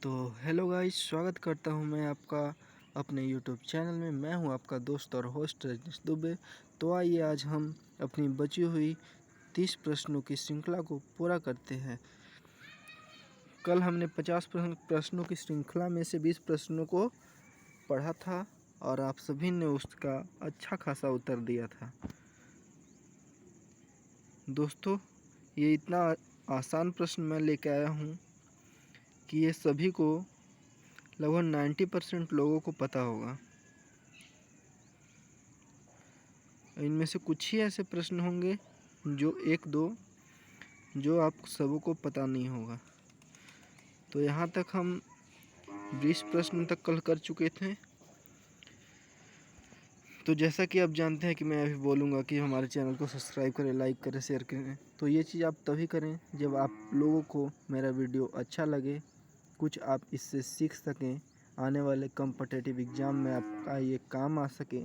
तो hello guys, स्वागत करता हूं मैं आपका अपने यूट्यूब चैनल में। मैं हूं आपका दोस्त और होस्ट रजनीश दुबे। तो आइए आज हम अपनी बची हुई 30 प्रश्नों की श्रृंखला को पूरा करते हैं। कल हमने 50 प्रश्नों की श्रृंखला में से 20 प्रश्नों को पढ़ा था और आप सभी ने उसका अच्छा खासा उत्तर दिया था। दोस्तों, ये इतना आसान प्रश्न मैं लेके आया हूं कि ये सभी को लगभग 90% लोगों को पता होगा। इनमें से कुछ ही ऐसे प्रश्न होंगे जो एक दो जो आप सबों को पता नहीं होगा। तो यहाँ तक हम 20 प्रश्न तक कल कर चुके थे। तो जैसा कि आप जानते हैं कि मैं अभी बोलूँगा कि हमारे चैनल को सब्सक्राइब करें, लाइक करें, शेयर करें। तो ये चीज़ आप तभी करें जब आप लोगों को मेरा वीडियो अच्छा लगे, कुछ आप इससे सीख सकें, आने वाले कॉम्पिटिटिव एग्ज़ाम में आपका ये काम आ सके।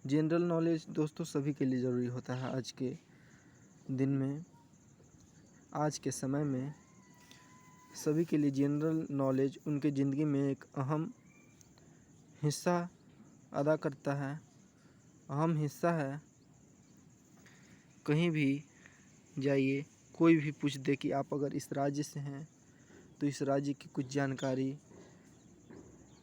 जनरल नॉलेज दोस्तों सभी के लिए ज़रूरी होता है। आज के दिन में, आज के समय में सभी के लिए जनरल नॉलेज उनके ज़िंदगी में एक अहम हिस्सा अदा करता है, अहम हिस्सा है। कहीं भी जाइए, कोई भी पूछ दे कि आप अगर इस राज्य से हैं तो इस राज्य की कुछ जानकारी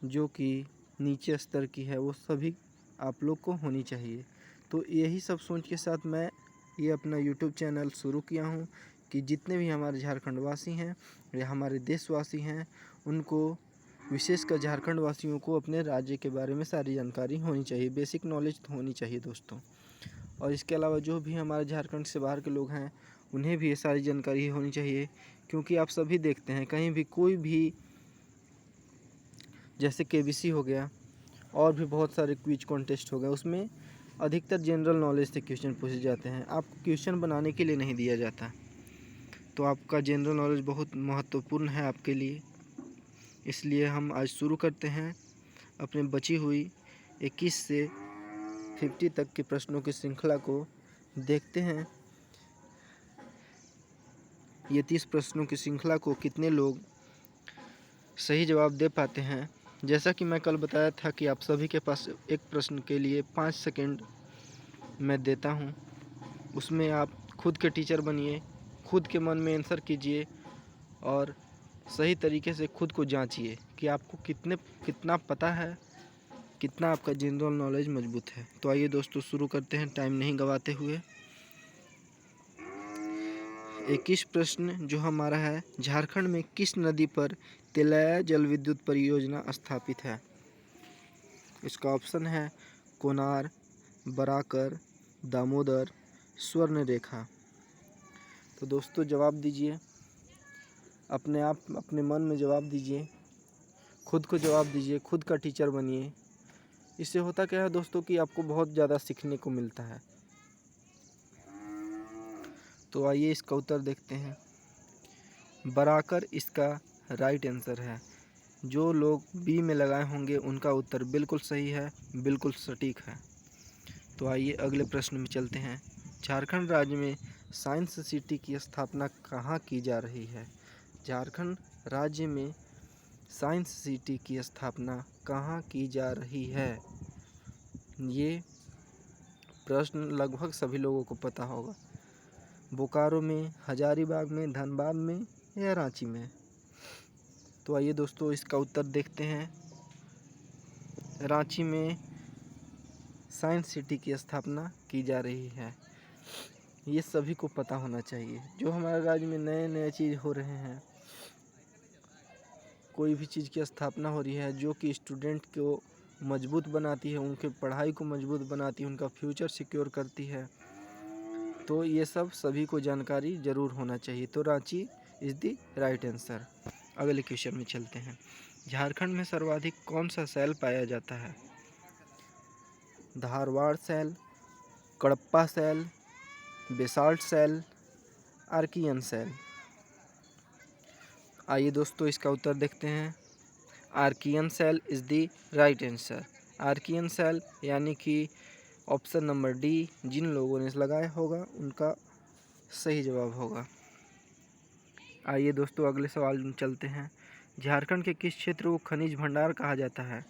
जो कि नीचे स्तर की है वो सभी आप लोग को होनी चाहिए। तो यही सब सोच के साथ मैं ये अपना यूट्यूब चैनल शुरू किया हूँ कि जितने भी हमारे झारखंड वासी हैं या हमारे देशवासी हैं, उनको विशेषकर झारखंड वासियों को अपने राज्य के बारे में सारी जानकारी होनी चाहिए, बेसिक नॉलेज तो होनी चाहिए दोस्तों। और इसके अलावा जो भी हमारे झारखंड से बाहर के लोग हैं उन्हें भी ये सारी जानकारी होनी चाहिए, क्योंकि आप सभी देखते हैं कहीं भी कोई भी, जैसे केबीसी हो गया और भी बहुत सारे क्विज कॉन्टेस्ट हो गए, उसमें अधिकतर जनरल नॉलेज से क्वेश्चन पूछे जाते हैं। आपको क्वेश्चन बनाने के लिए नहीं दिया जाता। तो आपका जनरल नॉलेज बहुत महत्वपूर्ण है आपके लिए। इसलिए हम आज शुरू करते हैं अपने बची हुई 21 से 50 तक के प्रश्नों की श्रृंखला को। देखते हैं ये 30 प्रश्नों की श्रृंखला को कितने लोग सही जवाब दे पाते हैं। जैसा कि मैं कल बताया था कि आप सभी के पास एक प्रश्न के लिए 5 सेकंड मैं देता हूं, उसमें आप खुद के टीचर बनिए, खुद के मन में आंसर कीजिए और सही तरीके से खुद को जांचिए कि आपको कितना पता है, कितना आपका जनरल नॉलेज मजबूत है। तो आइए दोस्तों शुरू करते हैं टाइम नहीं गंवाते हुए। 21 प्रश्न जो हमारा है, झारखंड में किस नदी पर तेलैया जल विद्युत परियोजना स्थापित है? इसका ऑप्शन है कोनार, बराकर, दामोदर, स्वर्णरेखा। तो दोस्तों जवाब दीजिए, अपने आप अपने मन में जवाब दीजिए, खुद को जवाब दीजिए, खुद का टीचर बनिए। इससे होता क्या है दोस्तों कि आपको बहुत ज़्यादा सीखने को मिलता है। तो आइए इसका उत्तर देखते हैं। बराकर इसका राइट आंसर है। जो लोग बी में लगाए होंगे उनका उत्तर बिल्कुल सही है, बिल्कुल सटीक है। तो आइए अगले प्रश्न में चलते हैं। झारखंड राज्य में साइंस सिटी की स्थापना कहाँ की जा रही है? झारखंड राज्य में साइंस सिटी की स्थापना कहाँ की जा रही है? ये प्रश्न लगभग सभी लोगों को पता होगा। बोकारो में, हजारीबाग में, धनबाद में या रांची में? तो आइए दोस्तों इसका उत्तर देखते हैं। रांची में साइंस सिटी की स्थापना की जा रही है। ये सभी को पता होना चाहिए। जो हमारे राज्य में नए नए चीज़ हो रहे हैं, कोई भी चीज़ की स्थापना हो रही है जो कि स्टूडेंट को मजबूत बनाती है, उनके पढ़ाई को मजबूत बनाती है, उनका फ्यूचर सिक्योर करती है, तो ये सब सभी को जानकारी ज़रूर होना चाहिए। तो Ranchi is the right answer. अगले क्वेश्चन में चलते हैं। झारखंड में सर्वाधिक कौन सा सेल पाया जाता है? धारवाड़ सेल, कडप्पा सेल, बेसाल्ट सेल, आर्कियन सेल। आइए दोस्तों इसका उत्तर देखते हैं। आर्कियन सेल is the right answer. Archean सेल यानी कि ऑप्शन नंबर डी, जिन लोगों ने लगाया होगा उनका सही जवाब होगा। आइए दोस्तों अगले सवाल में चलते हैं। झारखंड के किस क्षेत्र को खनिज भंडार कहा जाता है?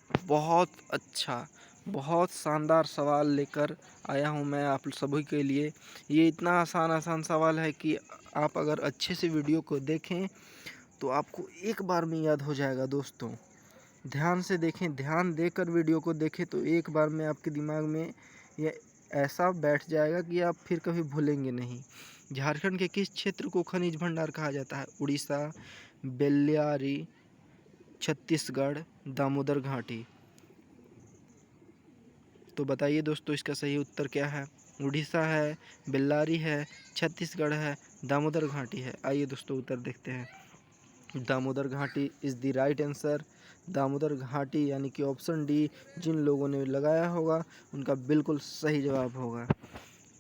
बहुत अच्छा, बहुत शानदार सवाल लेकर आया हूँ मैं आप सभी के लिए। ये इतना आसान सवाल है कि आप अगर अच्छे से वीडियो को देखें तो आपको एक बार में याद हो जाएगा दोस्तों। ध्यान से देखें, ध्यान देकर वीडियो को देखें तो एक बार में आपके दिमाग में ये ऐसा बैठ जाएगा कि आप फिर कभी भूलेंगे नहीं। झारखंड के किस क्षेत्र को खनिज भंडार कहा जाता है? उड़ीसा, बेल्लारी, छत्तीसगढ़, दामोदर घाटी। तो बताइए दोस्तों इसका सही उत्तर क्या है? उड़ीसा है, बेल्लारी है, छत्तीसगढ़ है, दामोदर घाटी है। आइए दोस्तों उत्तर देखते हैं। दामोदर घाटी is the right answer. Damodar घाटी यानी कि ऑप्शन डी जिन लोगों ने लगाया होगा उनका बिल्कुल सही जवाब होगा।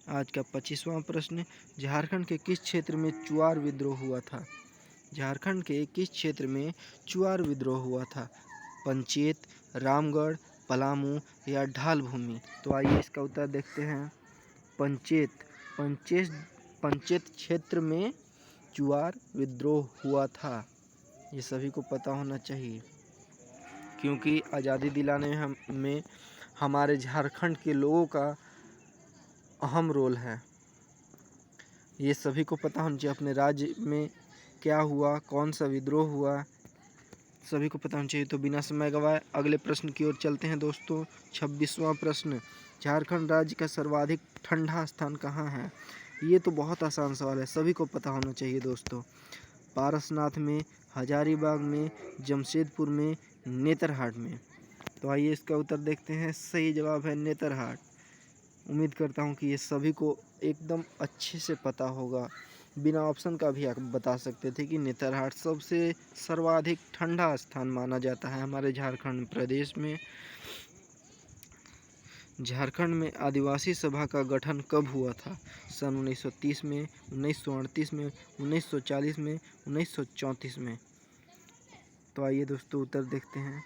आज का 25वां प्रश्न, झारखंड के किस क्षेत्र में चुआर विद्रोह हुआ था? झारखंड के किस क्षेत्र में चुआर विद्रोह हुआ था? पंचेत, रामगढ़, पलामू या ढाल भूमि। तो आइए इसका उत्तर देखते हैं। पंचेत पंचेत पंचेत क्षेत्र में चुआर विद्रोह हुआ था, ये सभी को पता होना चाहिए क्योंकि आज़ादी दिलाने में हमारे झारखंड के लोगों का अहम रोल है। ये सभी को पता होना चाहिए अपने राज्य में क्या हुआ, कौन सा विद्रोह हुआ, सभी को पता होना चाहिए। तो बिना समय गवाए अगले प्रश्न की ओर चलते हैं दोस्तों। 26वां प्रश्न, झारखंड राज्य का सर्वाधिक ठंडा स्थान कहाँ है? ये तो बहुत आसान सवाल है, सभी को पता होना चाहिए दोस्तों। पारसनाथ में, हजारीबाग में, जमशेदपुर में, नेतरहाट में। तो आइए इसका उत्तर देखते हैं। सही जवाब है नेतरहाट। उम्मीद करता हूँ कि ये सभी को एकदम अच्छे से पता होगा। बिना ऑप्शन का भी आप बता सकते थे कि नेतरहाट सबसे सर्वाधिक ठंडा स्थान माना जाता है हमारे झारखंड प्रदेश में। झारखंड में आदिवासी सभा का गठन कब हुआ था? सन 1930 में, 1938 में, 1940 में, 1934 में। तो आइए दोस्तों उत्तर देखते हैं।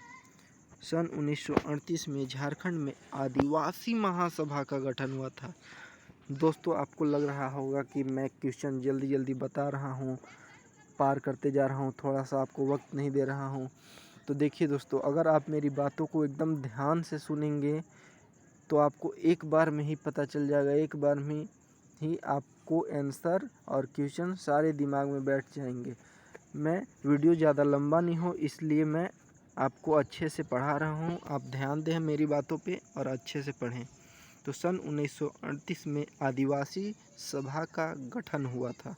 सन 1938 में झारखंड में आदिवासी महासभा का गठन हुआ था। दोस्तों आपको लग रहा होगा कि मैं क्वेश्चन जल्दी जल्दी बता रहा हूँ, पार करते जा रहा हूँ, थोड़ा सा आपको वक्त नहीं दे रहा हूँ। तो देखिए दोस्तों, अगर आप मेरी बातों को एकदम ध्यान से सुनेंगे तो आपको एक बार में ही पता चल जाएगा, एक बार में ही आपको आंसर और क्वेश्चन सारे दिमाग में बैठ जाएंगे। मैं वीडियो ज़्यादा लंबा नहीं हो इसलिए मैं आपको अच्छे से पढ़ा रहा हूँ, आप ध्यान दें मेरी बातों पे और अच्छे से पढ़ें। तो सन 1938 में आदिवासी सभा का गठन हुआ था।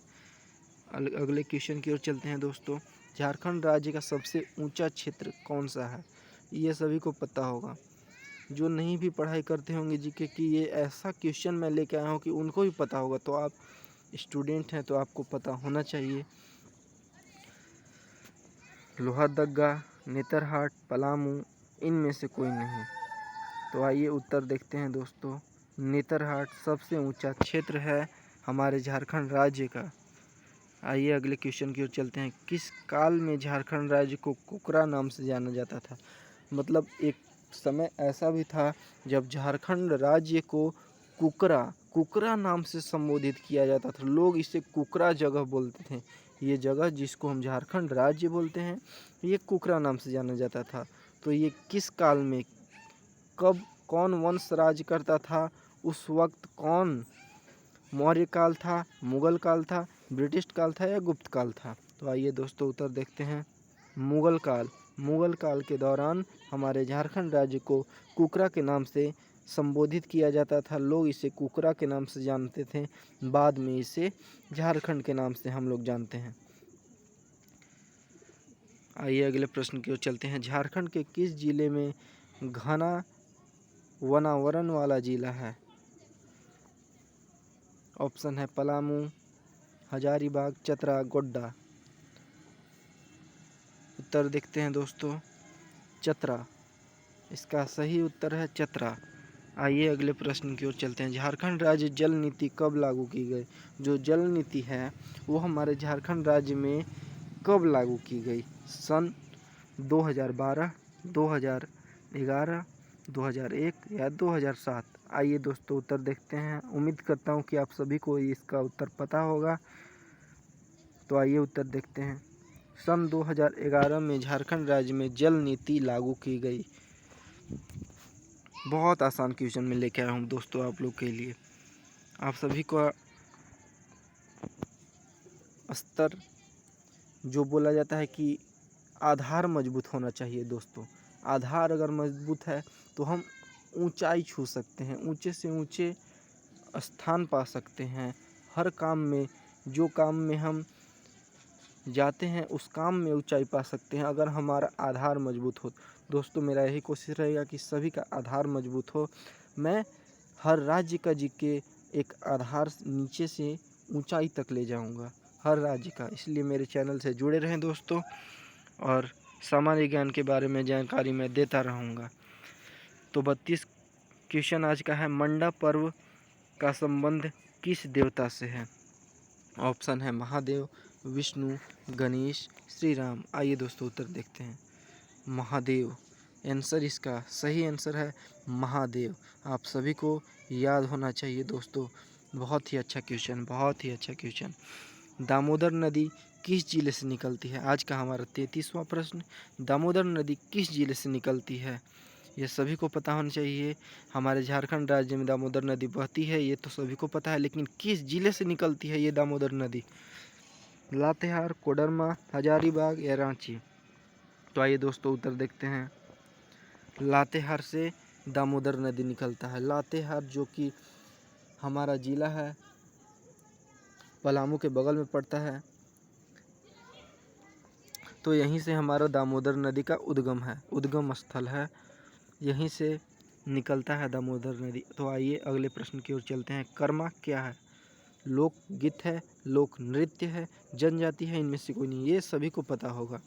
अगले क्वेश्चन की ओर चलते हैं दोस्तों। झारखंड राज्य का सबसे ऊंचा क्षेत्र कौन सा है? ये सभी को पता होगा। जो नहीं भी पढ़ाई करते होंगे जीके की, ये ऐसा क्वेश्चन मैं लेके आया हूँ कि उनको भी पता होगा। तो आप स्टूडेंट हैं तो आपको पता होना चाहिए। लोहरदगा, नेतरहाट, पलामू, इनमें से कोई नहीं। तो आइए उत्तर देखते हैं दोस्तों। नेतरहाट सबसे ऊंचा क्षेत्र है हमारे झारखंड राज्य का। आइए अगले क्वेश्चन की ओर चलते हैं। किस काल में झारखंड राज्य को कुकरा नाम से जाना जाता था? मतलब एक समय ऐसा भी था जब झारखंड राज्य को कुकरा नाम से संबोधित किया जाता था। लोग इसे कुकरा जगह बोलते थे। ये जगह जिसको हम झारखंड राज्य बोलते हैं, ये कुकरा नाम से जाना जाता था। तो ये किस काल में, कब, कौन वंश राज करता था उस वक्त? कौन, मौर्य काल था, मुगल काल था, ब्रिटिश काल था या गुप्त काल था? तो आइए दोस्तों उत्तर देखते हैं। मुगल काल। मुगल काल के दौरान हमारे झारखंड राज्य को कुकरा के नाम से संबोधित किया जाता था। लोग इसे कुकरा के नाम से जानते थे, बाद में इसे झारखंड के नाम से हम लोग जानते हैं। आइए अगले प्रश्न की ओर चलते हैं। झारखंड के किस जिले में घना वनावरण वाला जिला है? ऑप्शन है पलामू, हजारीबाग, चतरा, गोड्डा। उत्तर देखते हैं दोस्तों। चतरा इसका सही उत्तर है, चतरा। आइए अगले प्रश्न की ओर चलते हैं। झारखंड राज्य जल नीति कब लागू की गई? जो जल नीति है वो हमारे झारखंड राज्य में कब लागू की गई? सन 2012, 2011, 2001 या 2007? आइए दोस्तों उत्तर देखते हैं। उम्मीद करता हूँ कि आप सभी को इसका उत्तर पता होगा। तो आइए उत्तर देखते हैं। सन 2011 में झारखंड राज्य में जल नीति लागू की गई। बहुत आसान क्वेश्चन में लेके आया हूँ दोस्तों आप लोग के लिए। आप सभी को स्तर जो बोला जाता है कि आधार मजबूत होना चाहिए दोस्तों। आधार अगर मजबूत है तो हम ऊंचाई छू सकते हैं, ऊंचे से ऊंचे स्थान पा सकते हैं। हर काम में, जो काम में हम जाते हैं उस काम में ऊंचाई पा सकते हैं अगर हमारा आधार मजबूत हो। दोस्तों मेरा यही कोशिश रहेगा कि सभी का आधार मजबूत हो। मैं हर राज्य का जी के एक आधार नीचे से ऊंचाई तक ले जाऊंगा, हर राज्य का। इसलिए मेरे चैनल से जुड़े रहें दोस्तों, और सामान्य ज्ञान के बारे में जानकारी मैं देता रहूँगा। तो 32 क्वेश्चन आज का है, मंडा पर्व का संबंध किस देवता से है? ऑप्शन है महादेव, विष्णु, गणेश, श्री राम। आइए दोस्तों उत्तर देखते हैं। महादेव आंसर, इसका सही आंसर है महादेव। आप सभी को याद होना चाहिए दोस्तों। बहुत ही अच्छा क्वेश्चन, बहुत ही अच्छा क्वेश्चन। दामोदर नदी किस जिले से निकलती है? आज का हमारा 33वां प्रश्न, दामोदर नदी किस जिले से निकलती है? ये सभी को पता होना चाहिए। हमारे झारखंड राज्य में दामोदर नदी बहती है, ये तो सभी को पता है, लेकिन किस जिले से निकलती है ये दामोदर नदी? लातेहार, कोडरमा, हजारीबाग या रांची? तो आइए दोस्तों उत्तर देखते हैं। लातेहार से दामोदर नदी निकलता है। लातेहार जो कि हमारा ज़िला है, पलामू के बगल में पड़ता है, तो यहीं से हमारा दामोदर नदी का उद्गम है, उद्गम स्थल है, यहीं से निकलता है दामोदर नदी। तो आइए अगले प्रश्न की ओर चलते हैं। कर्मा क्या है? लोकगीत है, लोक नृत्य है, जनजाति है, इनमें से कोई नहीं। ये सभी को पता होगा।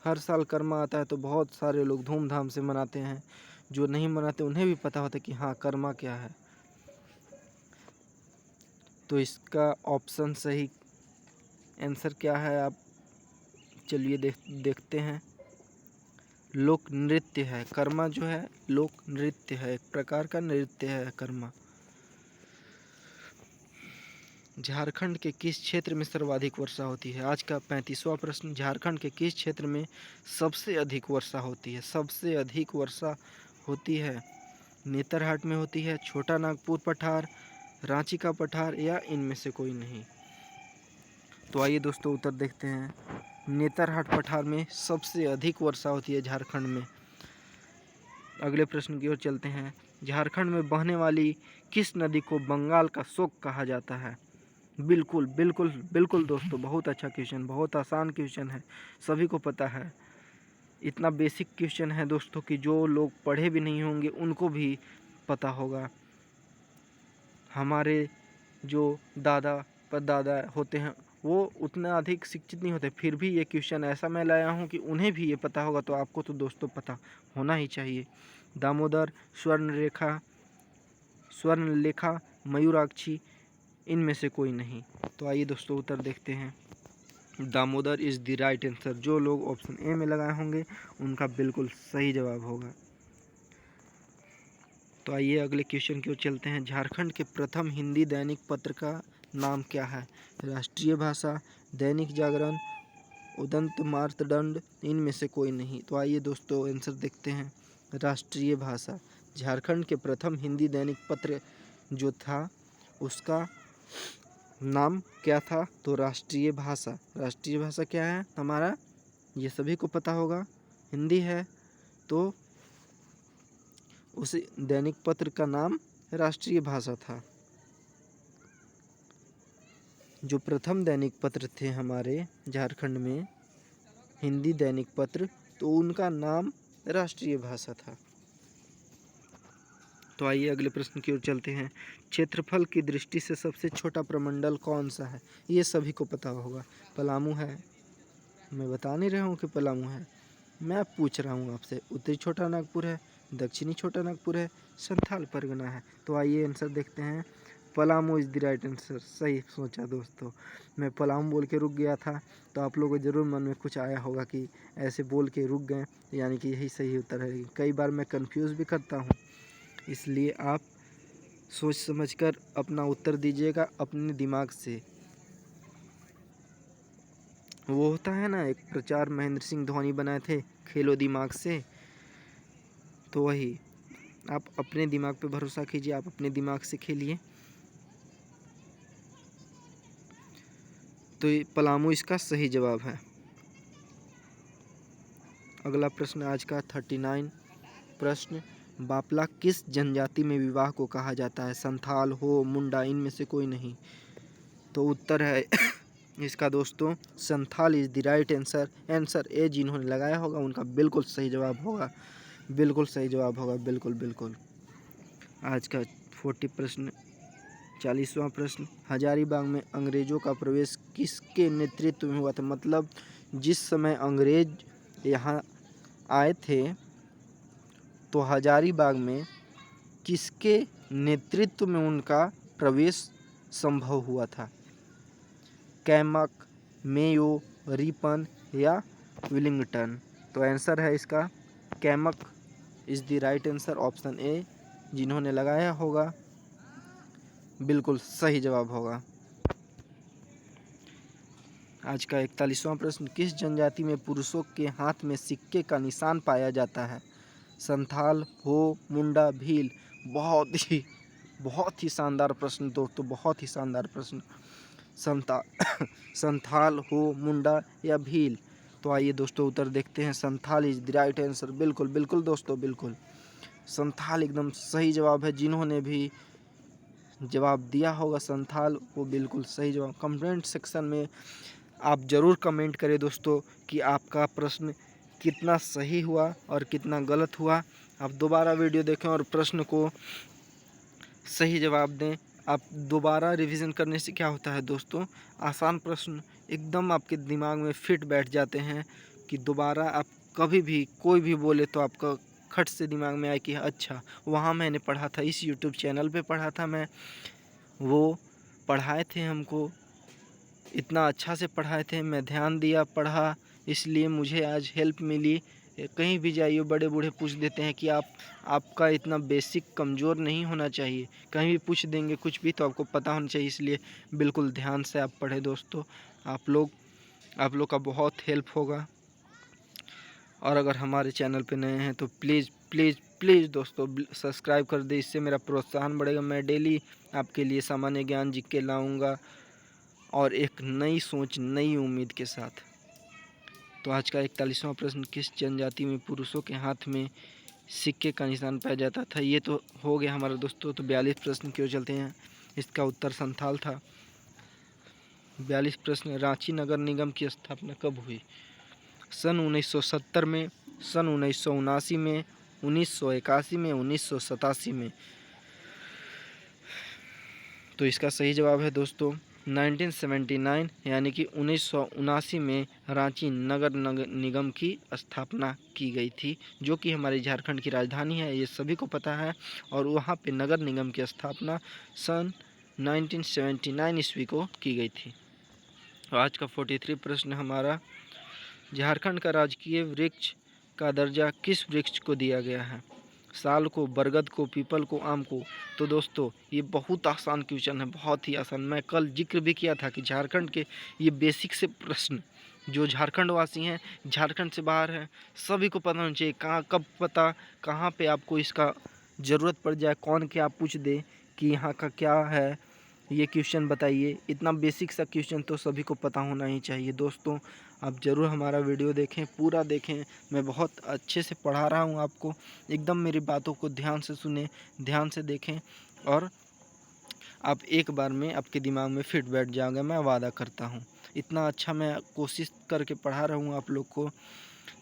हर साल कर्मा आता है तो बहुत सारे लोग धूमधाम से मनाते हैं। जो नहीं मनाते उन्हें भी पता होता है कि हाँ कर्मा क्या है। तो इसका ऑप्शन सही आंसर क्या है, आप चलिए देखते हैं। लोक नृत्य है। कर्मा जो है लोक नृत्य है, एक प्रकार का नृत्य है कर्मा। झारखंड के किस क्षेत्र में सर्वाधिक वर्षा होती है? आज का 35वां प्रश्न, झारखंड के किस क्षेत्र में सबसे अधिक वर्षा होती है? सबसे अधिक वर्षा होती है नेतरहाट में होती है, छोटा नागपुर पठार, रांची का पठार, या इनमें से कोई नहीं। तो आइए दोस्तों उत्तर देखते हैं। नेतरहाट पठार में सबसे अधिक वर्षा होती है झारखंड में। अगले प्रश्न की ओर चलते हैं। झारखंड में बहने वाली किस नदी को बंगाल का शोक कहा जाता है? बिल्कुल बिल्कुल बिल्कुल दोस्तों, बहुत अच्छा क्वेश्चन, बहुत आसान क्वेश्चन है, सभी को पता है। इतना बेसिक क्वेश्चन है दोस्तों कि जो लोग पढ़े भी नहीं होंगे उनको भी पता होगा। हमारे जो दादा परदादा होते हैं वो उतना अधिक शिक्षित नहीं होते, फिर भी ये क्वेश्चन ऐसा मैं लाया हूँ कि उन्हें भी ये पता होगा, तो आपको तो दोस्तों पता होना ही चाहिए। दामोदर, स्वर्णलेखा, मयूराक्षी, इनमें से कोई नहीं। तो आइए दोस्तों उत्तर देखते हैं। Damodar is the right answer. जो लोग ऑप्शन ए में लगाए होंगे उनका बिल्कुल सही जवाब होगा। तो आइए अगले क्वेश्चन की ओर चलते हैं। झारखंड के प्रथम हिंदी दैनिक पत्र का नाम क्या है? राष्ट्रीय भाषा, दैनिक जागरण, उदंत मार्तंड, इनमें से कोई नहीं। तो आइए दोस्तों आंसर देखते हैं। राष्ट्रीय भाषा। झारखंड के प्रथम हिंदी दैनिक पत्र जो था उसका नाम क्या था? तो राष्ट्रीय भाषा। राष्ट्रीय भाषा क्या है हमारा, ये सभी को पता होगा, हिंदी है, तो उस दैनिक पत्र का नाम राष्ट्रीय भाषा था। जो प्रथम दैनिक पत्र थे हमारे झारखंड में हिंदी दैनिक पत्र, तो उनका नाम राष्ट्रीय भाषा था। तो आइए अगले प्रश्न की ओर चलते हैं। क्षेत्रफल की दृष्टि से सबसे छोटा प्रमंडल कौन सा है? ये सभी को पता होगा, पलामू है। मैं बता नहीं रहा हूँ कि पलामू है, मैं पूछ रहा हूँ आपसे। उत्तरी छोटा नागपुर है, दक्षिणी छोटा नागपुर है, संथाल परगना है। तो आइए आंसर देखते हैं। Palamu is the right answer. सही सोचा दोस्तों, मैं पलामू बोल के रुक गया था, तो आप लोगों को ज़रूर मन में कुछ आया होगा कि ऐसे बोल के रुक गए, यानी कि यही सही उत्तर है। कई बार मैं कंफ्यूज भी करता हूँ, इसलिए आप सोच समझकर अपना उत्तर दीजिएगा अपने दिमाग से। वो होता है ना, एक प्रचार महेंद्र सिंह धोनी बनाए थे, खेलो दिमाग से, तो वही। आप अपने दिमाग पे भरोसा कीजिए, आप अपने दिमाग से खेलिए। तो ये पलामू इसका सही जवाब है। अगला प्रश्न आज का 39 प्रश्न, बापला किस जनजाति में विवाह को कहा जाता है? संथाल, हो, मुंडा, इनमें से कोई नहीं। तो उत्तर है इसका दोस्तों Santhal is the right answer. Answer A जिन्होंने लगाया होगा उनका बिल्कुल सही जवाब होगा, बिल्कुल सही जवाब होगा, बिल्कुल बिल्कुल। आज का 40 प्रश्न, 40वां प्रश्न, हजारीबाग में अंग्रेजों का प्रवेश किसके नेतृत्व में हुआ था? मतलब जिस समय अंग्रेज यहाँ आए थे तो हजारीबाग में किसके नेतृत्व में उनका प्रवेश संभव हुआ था? कैमक, मेयो, रिपन या विलिंगटन? तो आंसर है इसका Camac is the right answer, option A. जिन्होंने लगाया होगा बिल्कुल सही जवाब होगा। आज का 41वां प्रश्न, किस जनजाति में पुरुषों के हाथ में सिक्के का निशान पाया जाता है? संथाल, हो, मुंडा, भील? बहुत ही शानदार प्रश्न दोस्तों, बहुत ही शानदार प्रश्न। संथाल, हो, मुंडा या भील? तो आइए दोस्तों उत्तर देखते हैं। Santhal is the right answer, बिल्कुल बिल्कुल दोस्तों, बिल्कुल संथाल एकदम सही जवाब है। जिन्होंने भी जवाब दिया होगा संथाल, वो बिल्कुल सही जवाब। कमेंट सेक्शन में आप ज़रूर कमेंट करें दोस्तों कि आपका प्रश्न कितना सही हुआ और कितना गलत हुआ। आप दोबारा वीडियो देखें और प्रश्न को सही जवाब दें। आप दोबारा रिवीजन करने से क्या होता है दोस्तों, आसान प्रश्न एकदम आपके दिमाग में फिट बैठ जाते हैं कि दोबारा आप कभी भी कोई भी बोले तो आपका खट से दिमाग में आए कि अच्छा वहाँ मैंने पढ़ा था, इस यूट्यूब चैनल पे पढ़ा था मैं, वो पढ़ाए थे हमको, इतना अच्छा से पढ़ाए थे, मैं ध्यान दिया, पढ़ा, इसलिए मुझे आज हेल्प मिली। कहीं भी जाइए बड़े बूढ़े पूछ देते हैं कि आपका इतना बेसिक कमज़ोर नहीं होना चाहिए, कहीं भी पूछ देंगे कुछ भी तो आपको पता होना चाहिए। इसलिए बिल्कुल ध्यान से आप पढ़ें दोस्तों, आप लोग का बहुत हेल्प होगा। और अगर हमारे चैनल पे नए हैं तो प्लीज़ प्लीज़ प्लीज़ दोस्तों सब्सक्राइब कर दें, इससे मेरा प्रोत्साहन बढ़ेगा। मैं डेली आपके लिए सामान्य ज्ञान जी के लाऊँगा और एक नई सोच, नई उम्मीद के साथ। तो आज का 41वां प्रश्न, किस जनजाति में पुरुषों के हाथ में सिक्के का निशान पाया जाता था? ये तो हो गया हमारे दोस्तों। तो 42 प्रश्न की ओर चलते हैं। इसका उत्तर संथाल था। 42 प्रश्न, रांची नगर निगम की स्थापना कब हुई? सन 1970 में, सन 1979 में, 1981 में, 1987 में? तो इसका सही जवाब है दोस्तों 1979 यानी कि 1979 में रांची नगर निगम की स्थापना की गई थी, जो कि हमारे झारखंड की राजधानी है, ये सभी को पता है। और वहाँ पे नगर निगम की स्थापना सन 1979 ईस्वी को की गई थी। आज का 43 प्रश्न हमारा, झारखंड का राजकीय वृक्ष का दर्जा किस वृक्ष को दिया गया है? साल को, बरगद को, पीपल को, आम को? तो दोस्तों ये बहुत आसान क्वेश्चन है, बहुत ही आसान। मैं कल जिक्र भी किया था कि झारखंड के ये बेसिक से प्रश्न जो झारखंड वासी हैं, झारखंड से बाहर हैं, सभी को पता होना चाहिए। कहाँ कब पता, कहाँ पे आपको इसका ज़रूरत पड़ जाए, कौन क्या पूछ दे कि यहाँ का क्या है, ये क्वेश्चन बताइए। इतना बेसिक सा क्वेश्चन तो सभी को पता होना ही चाहिए दोस्तों। आप ज़रूर हमारा वीडियो देखें, पूरा देखें। मैं बहुत अच्छे से पढ़ा रहा हूँ आपको, एकदम मेरी बातों को ध्यान से सुने, ध्यान से देखें और आप एक बार में आपके दिमाग में फिट बैठ जाएगा, मैं वादा करता हूँ। इतना अच्छा मैं कोशिश करके पढ़ा रहा हूँ आप लोग को,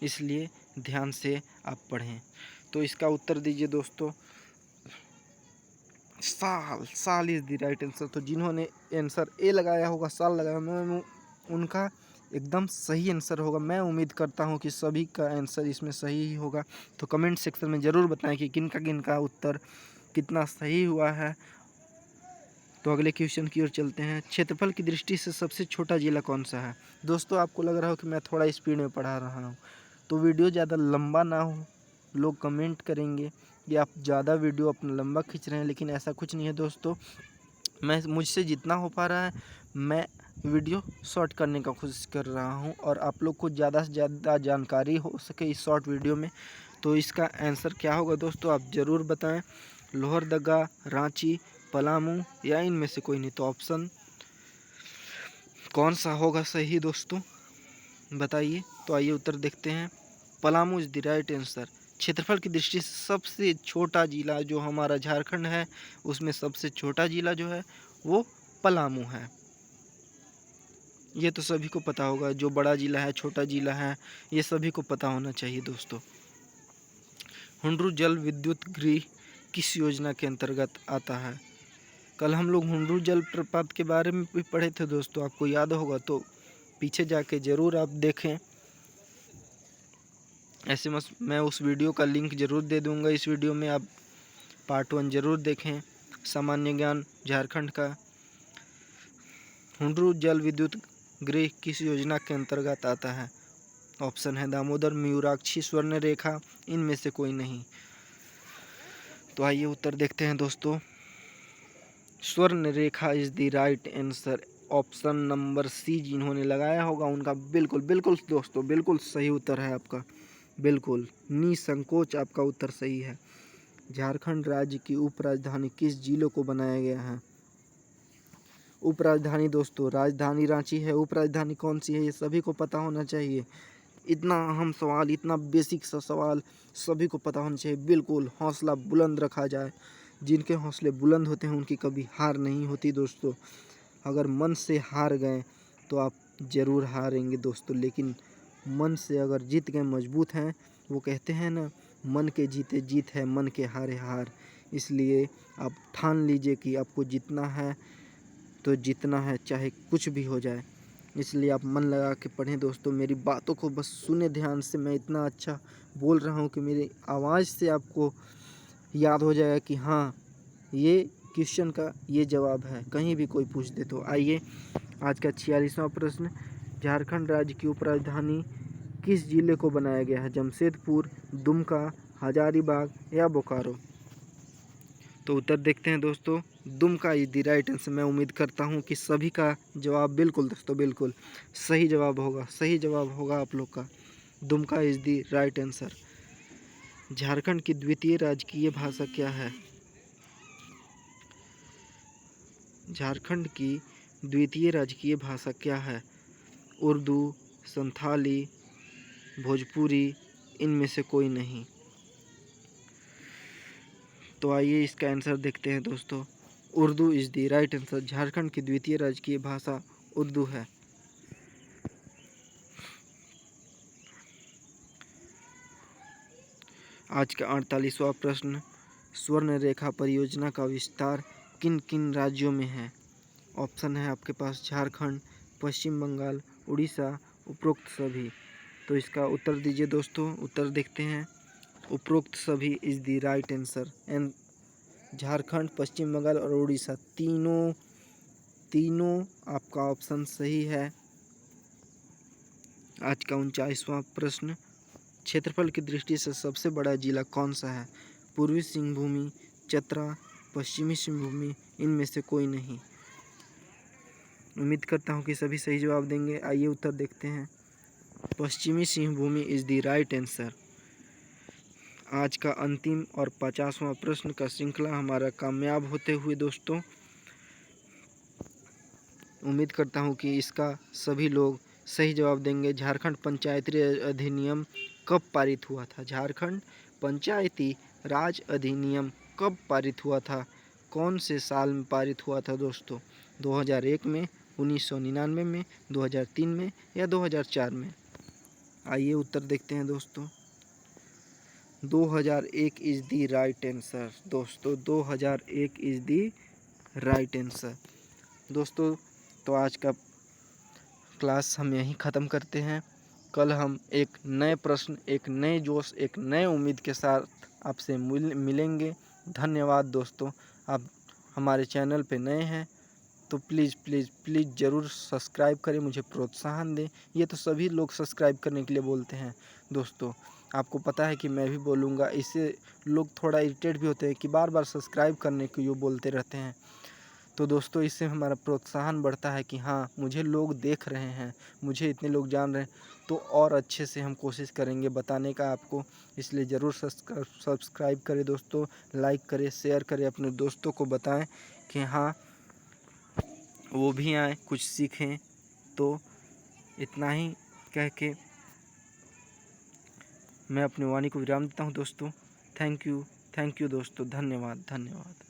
इसलिए ध्यान से आप पढ़ें। तो इसका उत्तर दीजिए दोस्तों, साल इज़ द राइट आंसर। तो जिन्होंने आंसर ए लगाया होगा, साल लगाया, मैं उनका एकदम सही आंसर होगा। मैं उम्मीद करता हूं कि सभी का आंसर इसमें सही ही होगा। तो कमेंट सेक्शन में ज़रूर बताएं कि किनका उत्तर कितना सही हुआ है। तो अगले क्वेश्चन की ओर चलते हैं। क्षेत्रफल की दृष्टि से सबसे छोटा जिला कौन सा है? दोस्तों आपको लग रहा हो कि मैं थोड़ा स्पीड में पढ़ा रहा हूँ, तो वीडियो ज़्यादा लंबा ना हो, लोग कमेंट करेंगे कि आप ज़्यादा वीडियो अपना लंबा खींच रहे हैं, लेकिन ऐसा कुछ नहीं है दोस्तों। मुझसे जितना हो पा रहा है मैं वीडियो शॉर्ट करने का कोशिश कर रहा हूं और आप लोग को ज़्यादा से ज़्यादा जानकारी हो सके इस शॉर्ट वीडियो में। तो इसका आंसर क्या होगा दोस्तों, आप ज़रूर बताएं। लोहरदगा, रांची, पलामू या इनमें से कोई नहीं। तो ऑप्शन कौन सा होगा सही दोस्तों, बताइए। तो आइए उत्तर देखते हैं। Palamu is the right answer. क्षेत्रफल की दृष्टि से सबसे छोटा जिला जो हमारा झारखंड है, उसमें सबसे छोटा जिला जो है वो पलामू है। ये तो सभी को पता होगा, जो बड़ा जिला है, छोटा जिला है, ये सभी को पता होना चाहिए दोस्तों। हुंड्रू जल विद्युत गृह किस योजना के अंतर्गत आता है? कल हम लोग हुंड्रू जल प्रपात के बारे में भी पढ़े थे दोस्तों, आपको याद होगा तो पीछे जाके ज़रूर आप देखें। ऐसे मैं उस वीडियो का लिंक ज़रूर दे दूंगा इस वीडियो में, आप पार्ट 1 ज़रूर देखें सामान्य ज्ञान झारखंड का। हुंड्रू जल विद्युत गृह किस योजना के अंतर्गत आता है? ऑप्शन है दामोदर, मयूराक्षी, स्वर्ण रेखा, इनमें से कोई नहीं। तो आइए उत्तर देखते हैं दोस्तों। Swarnarekha is the right answer. Option number C जिन्होंने लगाया होगा उनका बिल्कुल बिल्कुल दोस्तों बिल्कुल सही उत्तर है आपका, बिल्कुल निसंकोच आपका उत्तर सही है। झारखंड राज्य की उपराजधानी किस जिले को बनाया गया है? उपराजधानी दोस्तों राजधानी रांची है, उपराजधानी कौन सी है ये सभी को पता होना चाहिए। इतना अहम सवाल, इतना बेसिक सा सवाल सभी को पता होना चाहिए। बिल्कुल हौसला बुलंद रखा जाए। जिनके हौसले बुलंद होते हैं उनकी कभी हार नहीं होती दोस्तों। अगर मन से हार गए तो आप ज़रूर हारेंगे दोस्तों, लेकिन मन से अगर जीत गए, मजबूत हैं, वो कहते हैं ना, मन के जीते जीत है, मन के हारे हार। इसलिए आप ठान लीजिए कि आपको जीतना है तो जीतना है, चाहे कुछ भी हो जाए। इसलिए आप मन लगा के पढ़ें दोस्तों। मेरी बातों को बस सुने ध्यान से। मैं इतना अच्छा बोल रहा हूँ कि मेरी आवाज़ से आपको याद हो जाएगा कि हाँ, ये क्वेश्चन का ये जवाब है, कहीं भी कोई पूछ दे तो। आइए आज का 46वां प्रश्न। झारखंड राज्य की उपराजधानी किस जिले को बनाया गया है? जमशेदपुर, दुमका, हजारीबाग या बोकारो? तो उत्तर देखते हैं दोस्तों। Dumka is the right answer. मैं उम्मीद करता हूँ कि सभी का जवाब बिल्कुल दोस्तों बिल्कुल सही जवाब होगा, सही जवाब होगा आप लोग का। Dumka is the right answer. Jharkhand की द्वितीय राजकीय भाषा क्या है? झारखंड की द्वितीय राजकीय भाषा क्या है? उर्दू, संथाली, भोजपुरी, इनमें से कोई नहीं। तो आइए इसका आंसर देखते हैं दोस्तों। Urdu is the right answer. Jharkhand की द्वितीय राजकीय भाषा उर्दू है। आज का 48वां प्रश्न। स्वर्ण रेखा परियोजना का विस्तार किन किन राज्यों में है? ऑप्शन है आपके पास झारखंड, पश्चिम बंगाल, उड़ीसा, उपरोक्त सभी। तो इसका उत्तर दीजिए दोस्तों। उत्तर देखते हैं। उपरोक्त सभी is the right answer. And Jharkhand, Paschim Bengal और उड़ीसा तीनों आपका ऑप्शन सही है। आज का 49वां प्रश्न। क्षेत्रफल की दृष्टि से सबसे बड़ा जिला कौन सा है? पूर्वी सिंहभूमि, चतरा, पश्चिमी सिंहभूमि, इनमें से कोई नहीं। उम्मीद करता हूँ कि सभी सही जवाब देंगे। आइए उत्तर देखते हैं। पश्चिमी Singhbhum is the right answer. आज का अंतिम और 50वां प्रश्न का श्रृंखला हमारा कामयाब होते हुए दोस्तों। उम्मीद करता हूँ कि इसका सभी लोग सही जवाब देंगे। झारखंड पंचायती अधिनियम कब पारित हुआ था? झारखंड पंचायती राज अधिनियम कब पारित हुआ था? कौन से साल में पारित हुआ था दोस्तों? 2001 में, 1999 में, 2003 में या 2004 में? आइए उत्तर देखते हैं दोस्तों। 2001 इज़ दी राइट आंसर दोस्तों। 2001 इज़ दी राइट आंसर दोस्तों। तो आज का क्लास हम यहीं ख़त्म करते हैं। कल हम एक नए प्रश्न, एक नए जोश, एक नए उम्मीद के साथ आपसे मिलेंगे। धन्यवाद दोस्तों। आप हमारे चैनल पे नए हैं तो प्लीज़ प्लीज़ प्लीज़ ज़रूर सब्सक्राइब करें, मुझे प्रोत्साहन दें। ये तो सभी लोग सब्सक्राइब करने के लिए बोलते हैं दोस्तों, आपको पता है कि मैं भी बोलूँगा। इससे लोग थोड़ा इरिटेट भी होते हैं कि बार बार सब्सक्राइब करने को ये बोलते रहते हैं। तो दोस्तों इससे हमारा प्रोत्साहन बढ़ता है कि हाँ, मुझे लोग देख रहे हैं, मुझे इतने लोग जान रहे हैं, तो और अच्छे से हम कोशिश करेंगे बताने का आपको। इसलिए ज़रूर सब्सक्राइब करें दोस्तों, लाइक करें, शेयर करें, अपने दोस्तों को बताएं कि हाँ वो भी आएँ, कुछ सीखें। तो इतना ही कह के मैं अपनी वाणी को विराम देता हूँ दोस्तों। थैंक यू दोस्तों, धन्यवाद।